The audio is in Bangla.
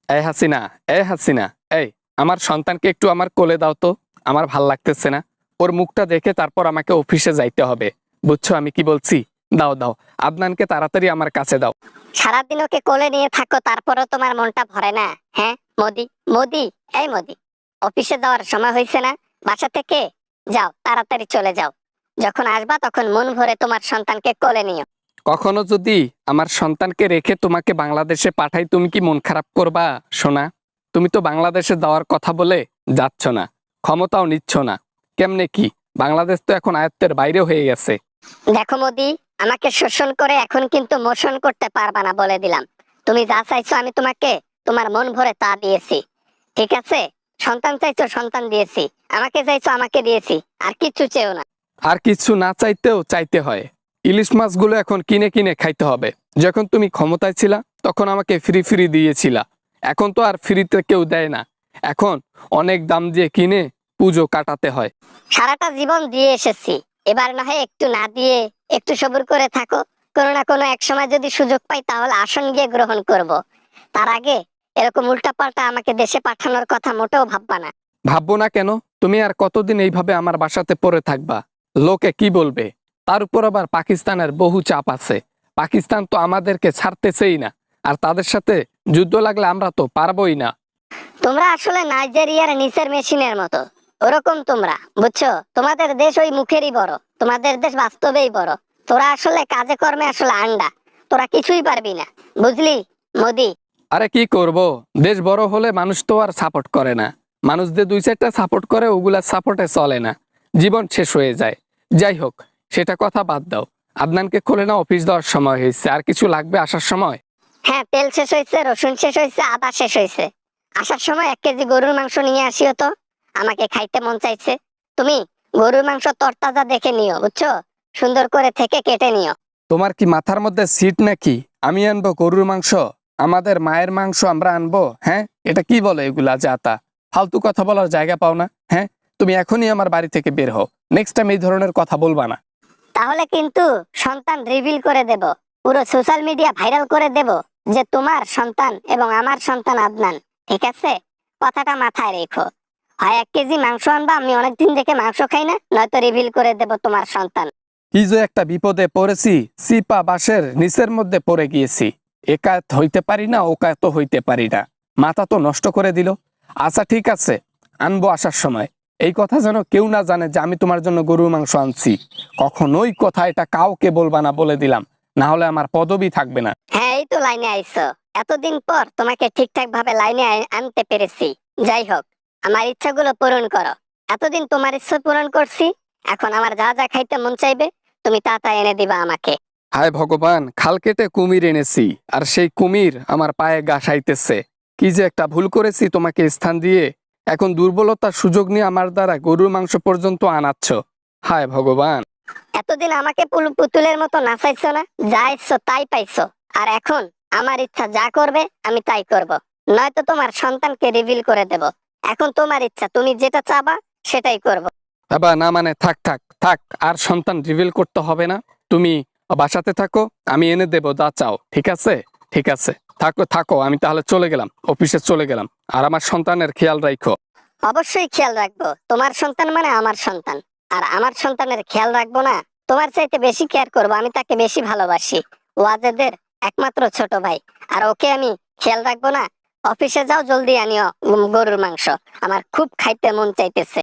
এই হাসিনা, এই হাসিনা, এই আমার সন্তানকে একটু আমার কোলে দাও তো। আমার ভাল লাগতেছে না। ওর মুখটা দেখে তারপর আমাকে অফিসে যাইতে হবে। বুঝছো আমি কি বলছি? দাও দাও, আদনানকে তাড়াতাড়ি আমার কাছে দাও। সারাদিন ওকে কোলে নিয়ে থাকো, তারপরও তোমার মনটা ভরে না? হ্যাঁ মোদি, মোদি, এই মোদি, অফিসে যাওয়ার সময় হয়েছে না? বাসা থেকে যাও, তাড়াতাড়ি চলে যাও। যখন আসবা তখন মন ভরে তোমার সন্তানকে কোলে নিও। কখনো যদি আমার সন্তানকে রেখে তোমাকে বাংলাদেশে পাঠাই, তুমি কি মন খারাপ করবা সোনা? তুমি তো বাংলাদেশে যাওয়ার কথা বলে যাচ্ছ না, ক্ষমতাও নিচ্ছ না। কেমনে কি? বাংলাদেশ তো এখন আয়ত্তের বাইরে হয়ে গেছে। দেখো মোদি, আমাকে শোষণ করে এখন কিন্তু মোশন করতে পারবা না, বলে দিলাম। তুমি যা চাইছো আমি তোমাকে তোমার মন ভরে তা দিয়েছি, ঠিক আছে? সন্তান চাইছো, সন্তান দিয়েছি। আমাকে চাইছো, আমাকে দিয়েছি। আর কিচ্ছু চেও না। আর কিছু না চাইতেও চাইতে হয়। ইলিশ মাছগুলো এখন কিনে কিনে খাইতে হবে। যখন তুমি ক্ষমতায় ছিলা তখন আমাকে ফ্রি ফ্রি দিয়েছিলা। এখন তো আর ফ্রিতে কেউ দেয় না। এখন অনেক দাম দিয়ে কিনে পুজো কাটাতে হয়। সারাটা জীবন দিয়ে এসেছি, এবার না হয় একটু না দিয়ে একটু সবুর করে থাকো। কোনো না কোনো এক সময় যদি সুযোগ পাই তাহলে আসন গিয়ে গ্রহণ করব। তার আগে এরকম উল্টাপাল্টা আমাকে দেশে পাঠানোর কথা মোটেও ভাববা না। ভাববো না কেন? তুমি আর কতদিন এইভাবে আমার বাসাতে পড়ে থাকবা? লোকে কি বলবে? তার উপর আবার পাকিস্তানের বহু চাপ আছে। পাকিস্তান তো আমাদেরকে ছাড়তেছেই না। আর তাদের সাথে যুদ্ধ লাগলে আমরা তো পারবোই না। তোমরা আসলে নাইজেরিয়ার নিচের মেশিনের মতো, ওরকম তোমরা, বুঝছো? তোমাদের দেশ ওই মুখেরই বড়, তোমাদের দেশ বাস্তবেই বড়। তোরা আসলে কাজে কর্মে আসলে আন্ডা। তোরা কিছুই পারবি না, বুঝলি মোদি? আরে কি করব? দেশ বড় হলে মানুষ তো আর সাপোর্ট করে না। মানুষ যে দুই চারটা সাপোর্ট করে ওগুলা সাপোর্টে চলে না। জীবন শেষ হয়ে যায়। যাই হোক, সেটা কথা বাদ দাও। আদনানকে খোলে না, অফিস দেওয়ার সময় হয়েছে। আর কিছু লাগবে আসার সময়? হ্যাঁ, তেল শেষ হয়েছে, রসুন শেষ হয়েছে, আদা শেষ হয়েছে। আসার সময় 1 কেজি গরুর মাংস নিয়ে আসিও তো, আমাকে খাইতে মন চাইছে। তুমি গরুর মাংস তরতাজা দেখে নিও, বুঝছো? সুন্দর করে থেকে কেটে নিও। তোমার কি মাথার মধ্যে সিট নাকি? আমি আনবো গরুর মাংস? আমাদের মায়ের মাংস আমরা আনবো? হ্যাঁ, এটা কি বলে এগুলা? যাতা ফালতু কথা বলার জায়গা পাও না? হ্যাঁ, তুমি এখনই আমার বাড়ি থেকে বের হও। নেক্সট টাইম এই ধরনের কথা বলবা না। তাহলে কিন্তু সন্তান রিভিল করে দেব, পুরো সোশ্যাল মিডিয়া ভাইরাল করে দেব যে তোমার সন্তান এবং আমার সন্তান আদনান, ঠিক আছে? কথাটা মাথায় রেখো। হয় 1 কেজি মাংস আনবা, আমি অনেকদিন থেকে মাংস খাই না, নয়তো রিভিল করে দেব তোমার সন্তান। কি যে একটা বিপদে পড়েছি। সিপা বাঁশের নিচের মধ্যে পড়ে গিয়েছি। একাত হইতে পারি না, ওকাত হইতে পারি না। মাথা তো নষ্ট করে দিল। আচ্ছা ঠিক আছে, আনবো আসার সময়। এই কথা যেন কেউ না জানে যে আমি তোমার জন্য গরুর মাংস আনছি। কখনোই কথা এটা কাউকে বলবা না, বলে দিলাম। না হলে আমার পদবি থাকবে না। হ্যাঁ, এই তো লাইনে আইছো। এতদিন পর তোমাকে ঠিকঠাক ভাবে লাইনে আনতে পেরেছি। যাই হোক, আমার ইচ্ছাগুলো পূরণ করো। এতদিন তোমার ইচ্ছা পূরণ করছি, এখন আমার যা যা খাইতে মন চাইবে তুমি তা তা এনে দিবা আমাকে। হায় ভগবান, খাল কেটে কুমির এনেছি, আর সেই কুমির আমার পায়ে গাছাইতেছে। কি যে একটা ভুল করেছি তোমাকে স্থান দিয়ে। এখন দুর্বলতার সুযোগ নিয়ে আমার দ্বারা গরুর মাংস পর্যন্ত আনাচ্ছ। হায় ভগবান। এতদিন আমাকে পুতুলের মতো নাচাইছো না? যা ইচ্ছো তাই পাইছো। আর এখন আমার ইচ্ছা যা করবে আমি তাই করব। নয়তো তোমার সন্তানকে রিভিল করে দেব। এখন তোমার ইচ্ছা, তুমি যেটা চাবা সেটাই করব। বাবা না মানে থাক থাক থাক, আর সন্তান রিভিল করতে হবে না। তুমি বাসাতে থাকো, আমি এনে দেবো যা চাও। ঠিক আছে? ঠিক আছে, থাকো থাকো, আমি তাহলে চলে গেলাম, অফিসে চলে গেলাম। আর আমার সন্তানের খেয়াল রাখো। অবশ্যই খেয়াল রাখবো। তোমার সন্তান মানে আমার সন্তান। আর আমার সন্তানের খেয়াল রাখবো না? তোমার চাইতে বেশি কেয়ার করবো, আমি তাকে বেশি ভালোবাসি। ওয়াজেদের একমাত্র ছোট ভাই। আর ওকে আমি খেয়াল রাখবো না? অফিসে যাও, জলদি আনিও গরুর মাংস, আমার খুব খাইতে মন চাইতেছে।